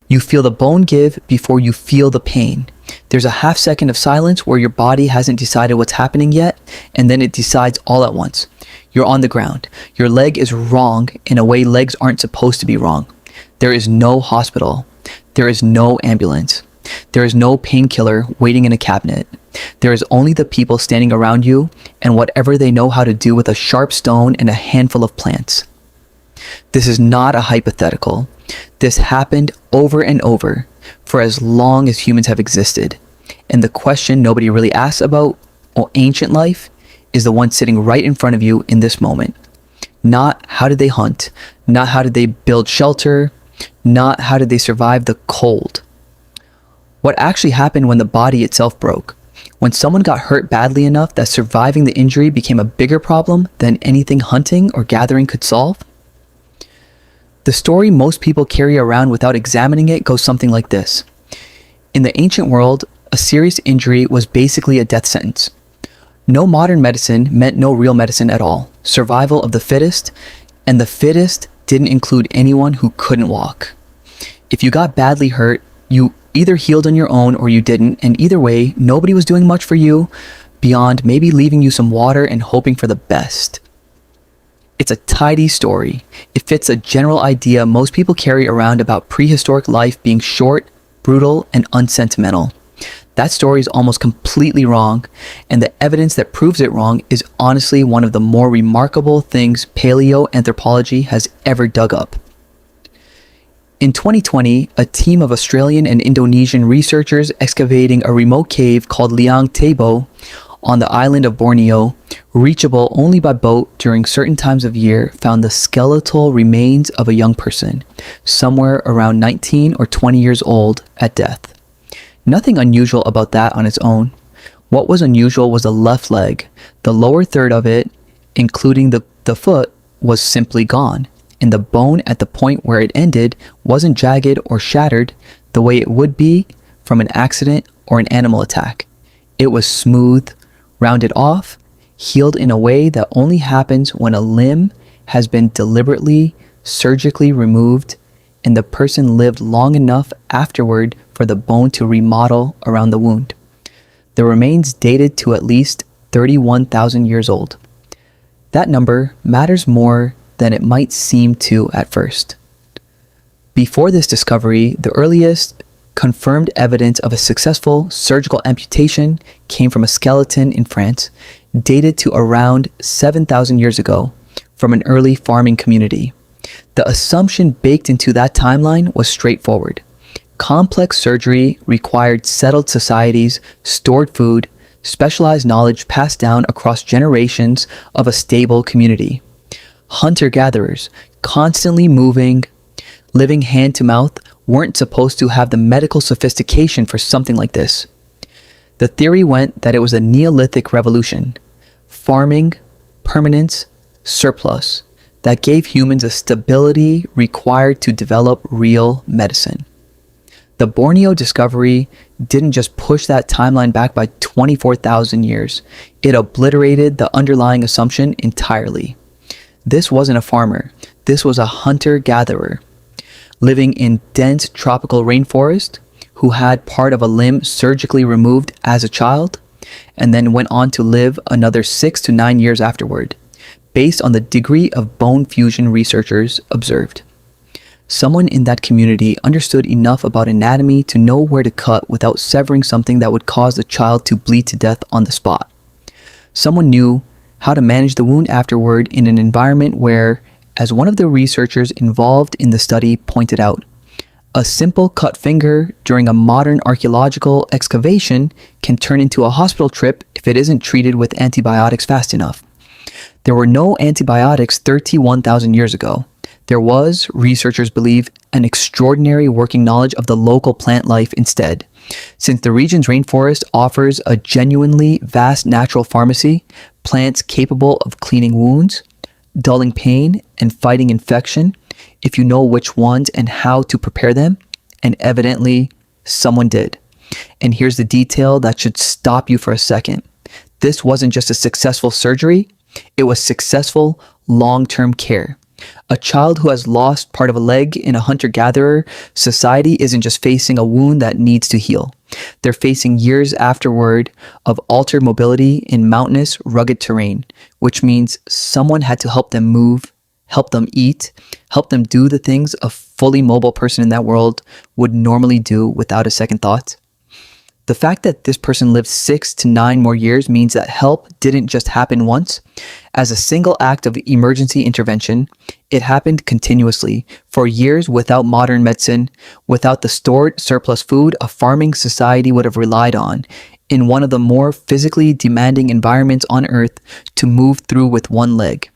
You feel the bone give before you feel the pain. There's a half second of silence where your body hasn't decided what's happening yet, and then it decides all at once. You're on the ground. Your leg is wrong in a way legs aren't supposed to be wrong. There is no hospital. There is no ambulance. There is no painkiller waiting in a cabinet. There is only the people standing around you and whatever they know how to do with a sharp stone and a handful of plants. This is not a hypothetical. This happened over and over for as long as humans have existed. And the question nobody really asks about ancient life is the one sitting right in front of you in this moment. Not how did they hunt, not how did they build shelter, not how did they survive the cold. What actually happened when the body itself broke? When someone got hurt badly enough that surviving the injury became a bigger problem than anything hunting or gathering could solve? The story most people carry around without examining it goes something like this. In the ancient world, a serious injury was basically a death sentence. No modern medicine meant no real medicine at all. Survival of the fittest, and the fittest didn't include anyone who couldn't walk. If you got badly hurt, you either healed on your own or you didn't, and either way, nobody was doing much for you beyond maybe leaving you some water and hoping for the best. It's a tidy story. It fits a general idea most people carry around about prehistoric life being short, brutal, and unsentimental. That story is almost completely wrong, and the evidence that proves it wrong is honestly one of the more remarkable things paleoanthropology has ever dug up. In 2020, a team of Australian and Indonesian researchers excavating a remote cave called Liang Tebo on the island of Borneo, reachable only by boat during certain times of year, found the skeletal remains of a young person, somewhere around 19 or 20 years old at death. Nothing unusual about that on its own. What was unusual was the left leg. The lower third of it, including the foot, was simply gone, and the bone at the point where it ended wasn't jagged or shattered the way it would be from an accident or an animal attack. It was smooth, rounded off, healed in a way that only happens when a limb has been deliberately, surgically removed, and the person lived long enough afterward for the bone to remodel around the wound. The remains dated to at least 31,000 years old. That number matters more than it might seem to at first. Before this discovery, the earliest confirmed evidence of a successful surgical amputation came from a skeleton in France, dated to around 7,000 years ago, from an early farming community. The assumption baked into that timeline was straightforward. Complex surgery required settled societies, stored food, specialized knowledge passed down across generations of a stable community. Hunter-gatherers, constantly moving, living hand to mouth, weren't supposed to have the medical sophistication for something like this. The theory went that it was a Neolithic revolution, farming, permanence, surplus, that gave humans a stability required to develop real medicine. The Borneo discovery didn't just push that timeline back by 24,000 years, it obliterated the underlying assumption entirely. This wasn't a farmer, this was a hunter-gatherer, living in dense tropical rainforest, who had part of a limb surgically removed as a child, and then went on to live another 6 to 9 years afterward, based on the degree of bone fusion researchers observed. Someone in that community understood enough about anatomy to know where to cut without severing something that would cause the child to bleed to death on the spot. Someone knew how to manage the wound afterward in an environment where, as one of the researchers involved in the study pointed out, a simple cut finger during a modern archaeological excavation can turn into a hospital trip if it isn't treated with antibiotics fast enough. There were no antibiotics 31,000 years ago. There was, researchers believe, an extraordinary working knowledge of the local plant life instead. Since the region's rainforest offers a genuinely vast natural pharmacy, plants capable of cleaning wounds, dulling pain, and fighting infection, if you know which ones and how to prepare them, and evidently, someone did. And here's the detail that should stop you for a second. This wasn't just a successful surgery, it was successful long-term care. A child who has lost part of a leg in a hunter-gatherer society isn't just facing a wound that needs to heal. They're facing years afterward of altered mobility in mountainous, rugged terrain, which means someone had to help them move, help them eat, help them do the things a fully mobile person in that world would normally do without a second thought. The fact that this person lived 6 to 9 more years means that help didn't just happen once. As a single act of emergency intervention, it happened continuously for years without modern medicine, without the stored surplus food a farming society would have relied on in one of the more physically demanding environments on Earth to move through with one leg.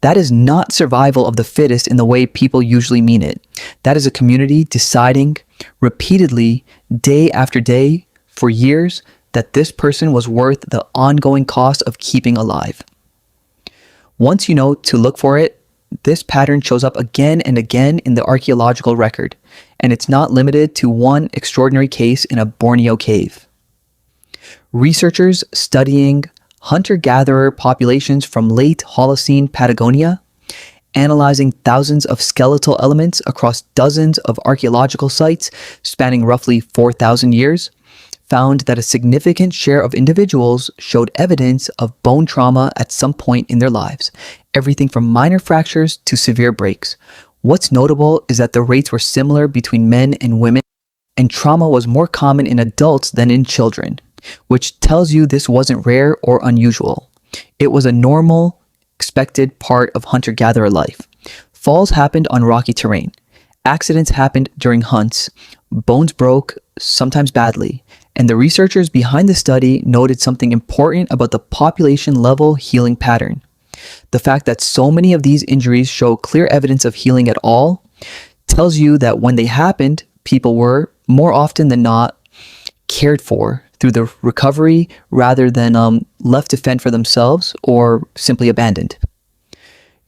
That is not survival of the fittest in the way people usually mean it. That is a community deciding repeatedly, day after day, for years, that this person was worth the ongoing cost of keeping alive. Once you know to look for it, this pattern shows up again and again in the archaeological record, and it's not limited to one extraordinary case in a Borneo cave. Researchers studying hunter-gatherer populations from late Holocene Patagonia, analyzing thousands of skeletal elements across dozens of archaeological sites spanning roughly 4,000 years, found that a significant share of individuals showed evidence of bone trauma at some point in their lives, everything from minor fractures to severe breaks. What's notable is that the rates were similar between men and women, and trauma was more common in adults than in children, which tells you this wasn't rare or unusual. It was a normal, expected part of hunter-gatherer life. Falls happened on rocky terrain. Accidents happened during hunts. Bones broke, sometimes badly. And the researchers behind the study noted something important about the population-level healing pattern. The fact that so many of these injuries show clear evidence of healing at all tells you that when they happened, people were, more often than not, cared for through the recovery rather than left to fend for themselves or simply abandoned.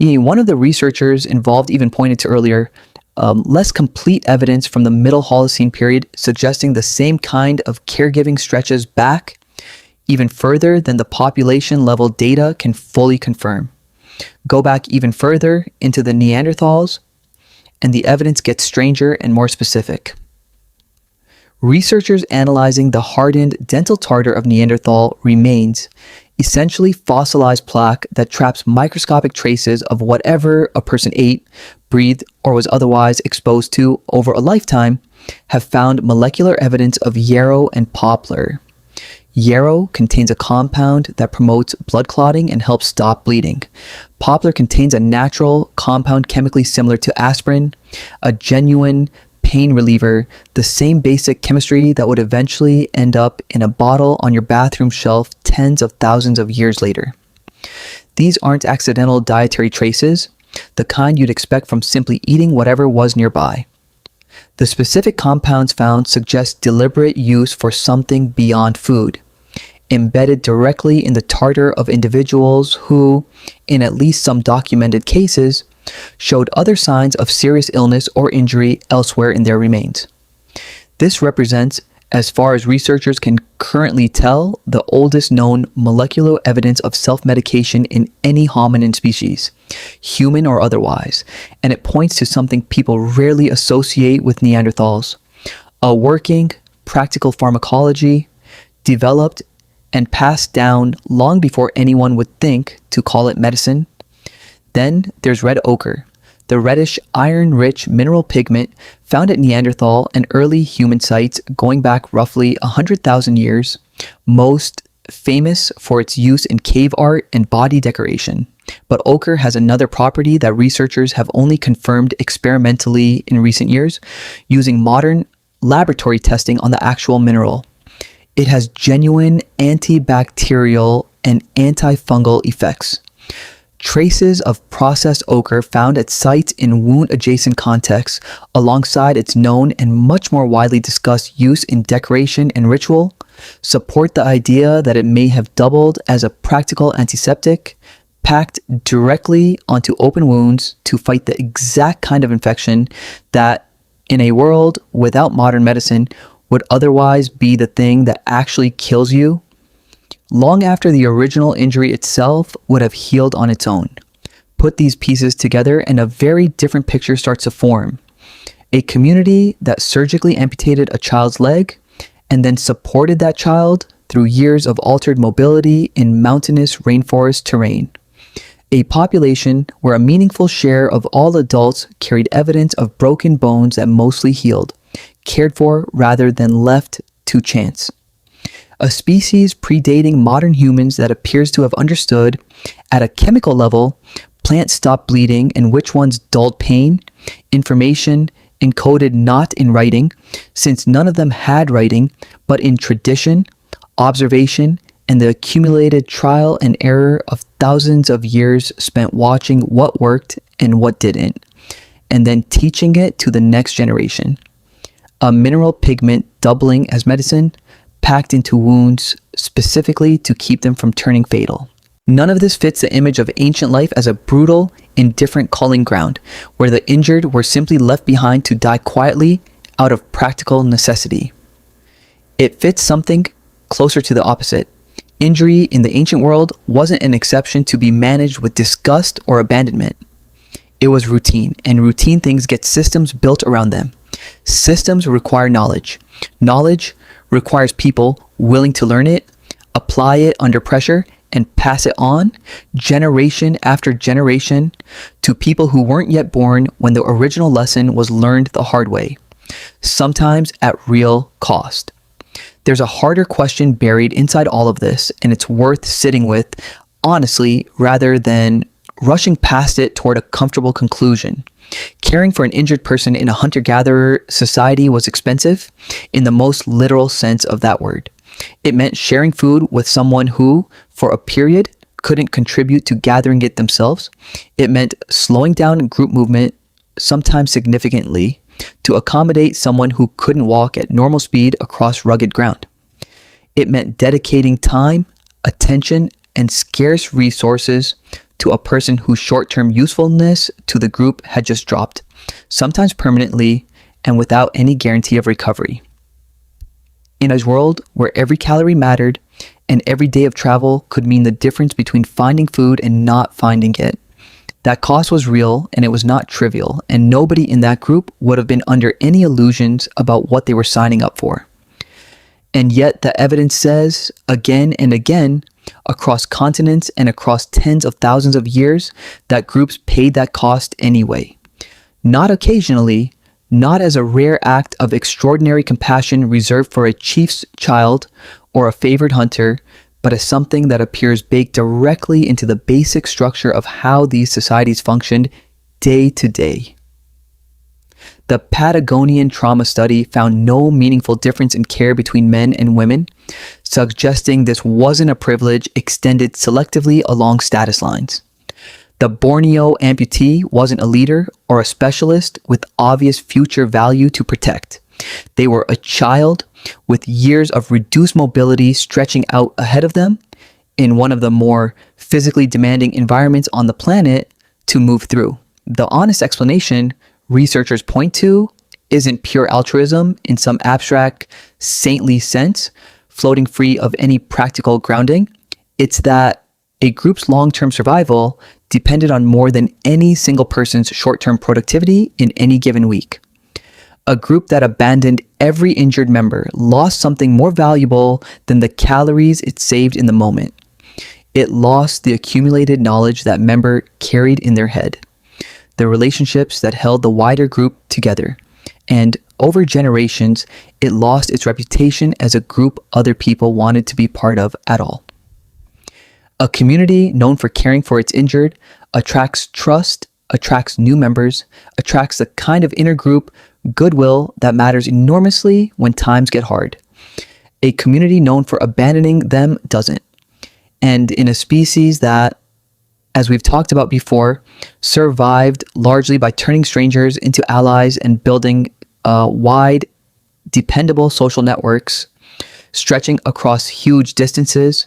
One of the researchers involved even pointed to earlier less complete evidence from the Middle Holocene period suggesting the same kind of caregiving stretches back even further than the population level data can fully confirm. Go back even further into the Neanderthals, and the evidence gets stranger and more specific. Researchers analyzing the hardened dental tartar of Neanderthal remains, essentially fossilized plaque that traps microscopic traces of whatever a person ate, breathed, or was otherwise exposed to over a lifetime, have found molecular evidence of yarrow and poplar. Yarrow contains a compound that promotes blood clotting and helps stop bleeding. Poplar contains a natural compound chemically similar to aspirin, a genuine pain reliever, the same basic chemistry that would eventually end up in a bottle on your bathroom shelf tens of thousands of years later. These aren't accidental dietary traces, the kind you'd expect from simply eating whatever was nearby. The specific compounds found suggest deliberate use for something beyond food, embedded directly in the tartar of individuals who, in at least some documented cases, showed other signs of serious illness or injury elsewhere in their remains. This represents, as far as researchers can currently tell, the oldest known molecular evidence of self-medication in any hominin species, human or otherwise, and it points to something people rarely associate with Neanderthals: a working, practical pharmacology developed and passed down long before anyone would think to call it medicine. Then there's red ochre, the reddish iron-rich mineral pigment found at Neanderthal and early human sites going back roughly 100,000 years, most famous for its use in cave art and body decoration. But ochre has another property that researchers have only confirmed experimentally in recent years, using modern laboratory testing on the actual mineral. It has genuine antibacterial and antifungal effects. Traces of processed ochre found at sites in wound-adjacent contexts, alongside its known and much more widely discussed use in decoration and ritual, support the idea that it may have doubled as a practical antiseptic, packed directly onto open wounds to fight the exact kind of infection that, in a world without modern medicine, would otherwise be the thing that actually kills you long after the original injury itself would have healed on its own. Put these pieces together and a very different picture starts to form. A community that surgically amputated a child's leg and then supported that child through years of altered mobility in mountainous rainforest terrain. A population where a meaningful share of all adults carried evidence of broken bones that mostly healed, cared for rather than left to chance. A species predating modern humans that appears to have understood, at a chemical level, plants stopped bleeding and which ones dulled pain, information encoded not in writing, since none of them had writing, but in tradition, observation, and the accumulated trial and error of thousands of years spent watching what worked and what didn't, and then teaching it to the next generation. A mineral pigment doubling as medicine, packed into wounds specifically to keep them from turning fatal. None of this fits the image of ancient life as a brutal, indifferent culling ground, where the injured were simply left behind to die quietly out of practical necessity. It fits something closer to the opposite. Injury in the ancient world wasn't an exception to be managed with disgust or abandonment. It was routine, and routine things get systems built around them. Systems require knowledge. Knowledge requires people willing to learn it, apply it under pressure, and pass it on, generation after generation, to people who weren't yet born when the original lesson was learned the hard way, sometimes at real cost. There's a harder question buried inside all of this, and it's worth sitting with, honestly, rather than rushing past it toward a comfortable conclusion. Caring for an injured person in a hunter-gatherer society was expensive, in the most literal sense of that word. It meant sharing food with someone who, for a period, couldn't contribute to gathering it themselves. It meant slowing down group movement, sometimes significantly, to accommodate someone who couldn't walk at normal speed across rugged ground. It meant dedicating time, attention, and scarce resources to a person whose short-term usefulness to the group had just dropped, sometimes permanently and without any guarantee of recovery. In a world where every calorie mattered and every day of travel could mean the difference between finding food and not finding it, that cost was real and it was not trivial, and nobody in that group would have been under any illusions about what they were signing up for. And yet the evidence says, again and again, across continents and across tens of thousands of years, that groups paid that cost anyway. Not occasionally, not as a rare act of extraordinary compassion reserved for a chief's child or a favored hunter, but as something that appears baked directly into the basic structure of how these societies functioned day to day. The Patagonian trauma study found no meaningful difference in care between men and women, suggesting this wasn't a privilege extended selectively along status lines. The Borneo amputee wasn't a leader or a specialist with obvious future value to protect. They were a child with years of reduced mobility stretching out ahead of them in one of the more physically demanding environments on the planet to move through. The honest explanation researchers point to isn't pure altruism in some abstract, saintly sense, floating free of any practical grounding. It's that a group's long-term survival depended on more than any single person's short-term productivity in any given week. A group that abandoned every injured member lost something more valuable than the calories it saved in the moment. It lost the accumulated knowledge that member carried in their head, the relationships that held the wider group together, and over generations, it lost its reputation as a group other people wanted to be part of at all. A community known for caring for its injured attracts trust, attracts new members, attracts the kind of inner group goodwill that matters enormously when times get hard. A community known for abandoning them doesn't. And in a species that, as we've talked about before, survived largely by turning strangers into allies and building wide, dependable social networks, stretching across huge distances,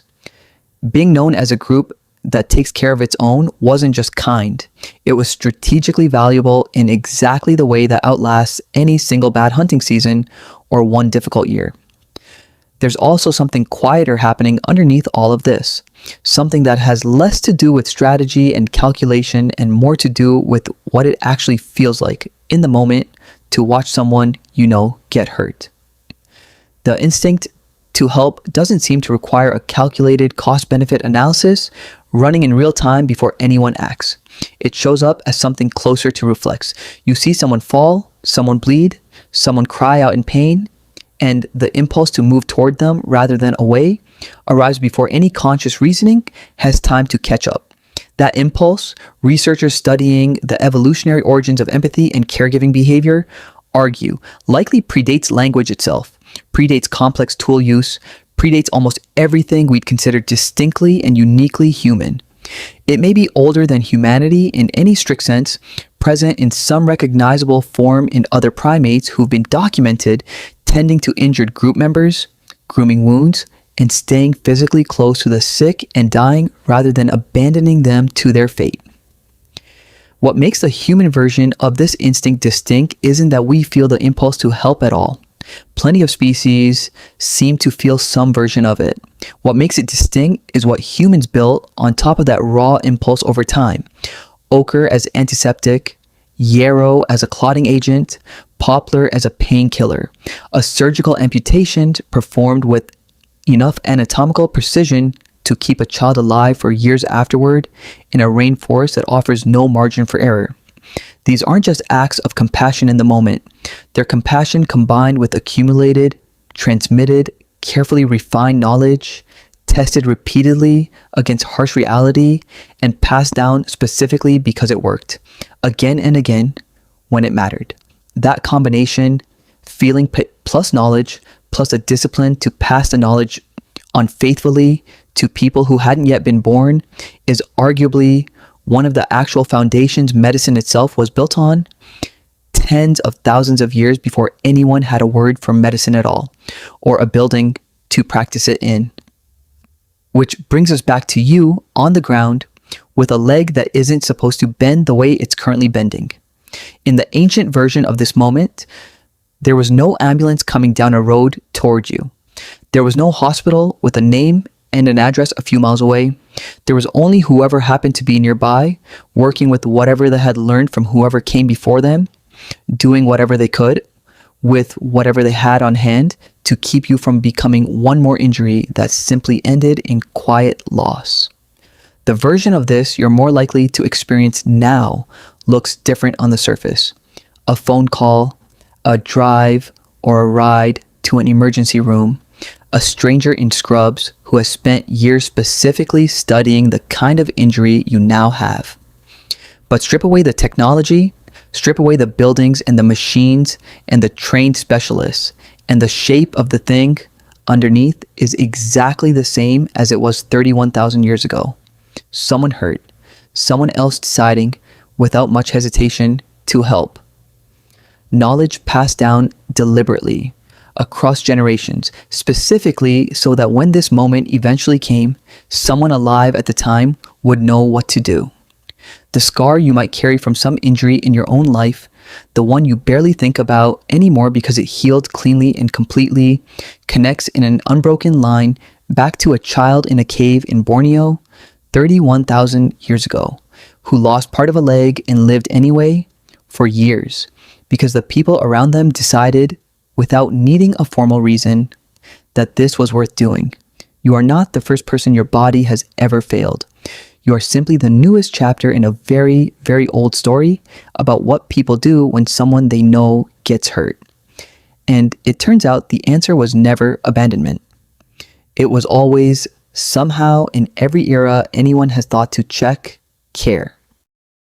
being known as a group that takes care of its own wasn't just kind. It was strategically valuable in exactly the way that outlasts any single bad hunting season or one difficult year. There's also something quieter happening underneath all of this. Something that has less to do with strategy and calculation and more to do with what it actually feels like in the moment to watch someone you know get hurt. The instinct to help doesn't seem to require a calculated cost-benefit analysis running in real time before anyone acts. It shows up as something closer to reflex. You see someone fall, someone bleed, someone cry out in pain, and the impulse to move toward them rather than away arrives before any conscious reasoning has time to catch up. That impulse, researchers studying the evolutionary origins of empathy and caregiving behavior argue, likely predates language itself, predates complex tool use, predates almost everything we'd consider distinctly and uniquely human. It may be older than humanity in any strict sense, present in some recognizable form in other primates who've been documented tending to injured group members, grooming wounds, and staying physically close to the sick and dying rather than abandoning them to their fate. What makes the human version of this instinct distinct isn't that we feel the impulse to help at all. Plenty of species seem to feel some version of it. What makes it distinct is what humans built on top of that raw impulse over time. Ochre as antiseptic, yarrow as a clotting agent, poplar as a painkiller. A surgical amputation performed with enough anatomical precision to keep a child alive for years afterward in a rainforest that offers no margin for error. These aren't just acts of compassion in the moment. They're compassion combined with accumulated, transmitted, carefully refined knowledge, tested repeatedly against harsh reality, and passed down specifically because it worked, again and again, when it mattered. That combination, feeling plus knowledge, plus a discipline to pass the knowledge on faithfully to people who hadn't yet been born, is arguably one of the actual foundations medicine itself was built on, tens of thousands of years before anyone had a word for medicine at all, or a building to practice it in. Which brings us back to you on the ground with a leg that isn't supposed to bend the way it's currently bending. In the ancient version of this moment, there was no ambulance coming down a road toward you. There was no hospital with a name and an address a few miles away. There was only whoever happened to be nearby, working with whatever they had learned from whoever came before them, doing whatever they could with whatever they had on hand to keep you from becoming one more injury that simply ended in quiet loss. The version of this you're more likely to experience now looks different on the surface. A phone call, a drive, or a ride to an emergency room, a stranger in scrubs who has spent years specifically studying the kind of injury you now have. But strip away the technology, strip away the buildings and the machines and the trained specialists, and the shape of the thing underneath is exactly the same as it was 31,000 years ago. Someone hurt, someone else deciding, without much hesitation, to help. Knowledge passed down deliberately, across generations, specifically so that when this moment eventually came, someone alive at the time would know what to do. The scar you might carry from some injury in your own life, the one you barely think about anymore because it healed cleanly and completely, connects in an unbroken line back to a child in a cave in Borneo 31,000 years ago, who lost part of a leg and lived anyway for years because the people around them decided, without needing a formal reason, that this was worth doing. You are not the first person your body has ever failed. You are simply the newest chapter in a very, very old story about what people do when someone they know gets hurt. And it turns out the answer was never abandonment. It was always, somehow in every era anyone has thought to check, care.